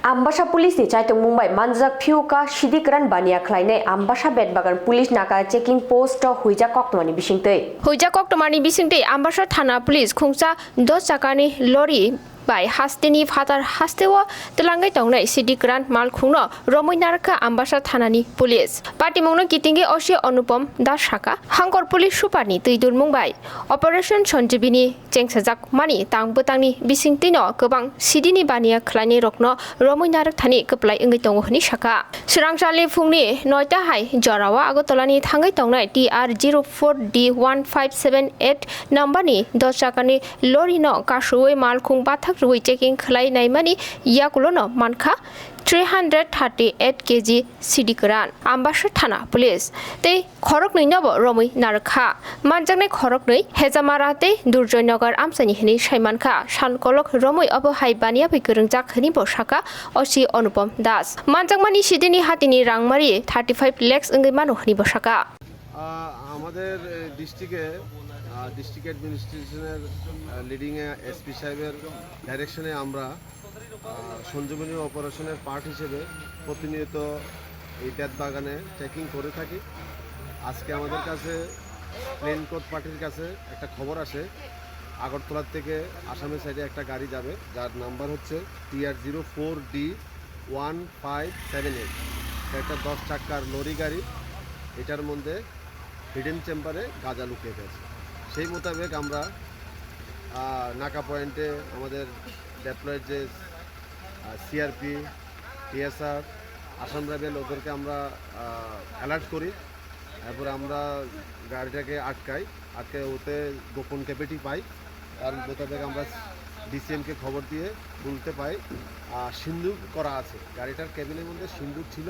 Ambassa police ni chaitung Mumbai manjak phiuka Sidhi kran bania khlainai Ambassa bedbagan police naka checking post huija koktomani bisingtei. Huija koktomani bisingtei Ambassa thana police khungsa 10 chakani lorry by Hatini father Hastewa telangai tongnai Sidhi kran mal khungno Romoinarka Ambassa thanani police. Party mongno kitinge osi Anupam das Sakha hangkor police superni tuidur Mumbai operation Sanjibini chengsajak mani tangbotangni bisingtei no gobang Sidhini bania khlaini rokno Romoinar thani keplai Wngwi tongo hini Sakha. Surangsali fungni 9ta hai Jorawa Agotolani thangai tongnai TR04D1578 number ni 10 chakani lorry no kashuwe mal khung bathak rui checking khlai naimani yakulono mankha 338 kg Sidhi kran Ambassa thana police te khorok nei nobo romui narkha manjaknai khorok nei hejamarate durjoynagar amsani hini saimankha sankolok romui abo hai bania bikörungjak hini bo Sakha osi Anupam das manjakmani Sidhini Hatini Rangmari 35 lakhs Wngwi Mano hini bo Sakha আমাদের district অ্যাডমিনিস্ট্রেশনের leading SP সাহেবের ডাইরেকশনে আমরা সঞ্জীবনী অপারেশনের part হিসেবে প্রতিনিয়ত এই বেত বাগানে চেকিং করে থাকি। আজকে আমাদের কাছে প্লেন কোড পার্টির কাছে একটা খবর আসে আগরতলা থেকে আসামের সাইডে একটা গাড়ি যাবে যার নাম্বার হচ্ছে TR04D1578। একটা 10 চাকার লরি গাড়ি, এটার মধ্যে হিডেন চেম্বারে গাঁজা লুকিয়ে গেছে। সেই মোতাবেক আমরা নাকা পয়েন্টে আমাদের ডেপ্লয়েড যে সিআরপি টিএসআর আসাম রেবেল ওদেরকে আমরা অ্যালার্ট করি। তারপরে আমরা গাড়িটাকে আটকাই ওতে গোপন ক্যাপেটি পাই। তার মোতাবেক আমরা ডিসিএমকে খবর দিয়ে বলতে পাই সিন্দুক করা আছে, গাড়িটার কেবিনের মধ্যে সিন্দুক ছিল।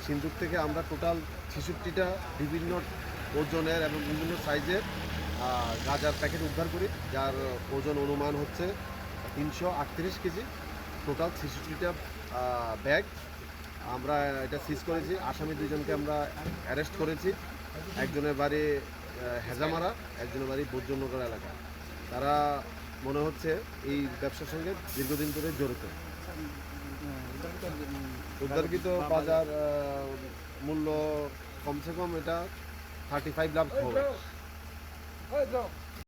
সিন্দুক থেকে আমরা টোটাল 66টা বিভিন্ন ওজনের এবং বিভিন্ন সাইজের গাঁজার প্যাকেট উদ্ধার করি, যার ওজন অনুমান হচ্ছে 338 কেজি। টোটাল 66টা ব্যাগ আমরা এটা সিজ করেছি। আসামি দুজনকে আমরা অ্যারেস্ট করেছি। একজনের বাড়ি হেজামারা, একজনের বাড়ি বৈদ্যনগর এলাকা। তারা মনে হচ্ছে এই ব্যবসার সঙ্গে দীর্ঘদিন ধরে জড়িত। উদ্ধারকৃত বাজার মূল্য কমসে কম এটা 35 লাখ হবে।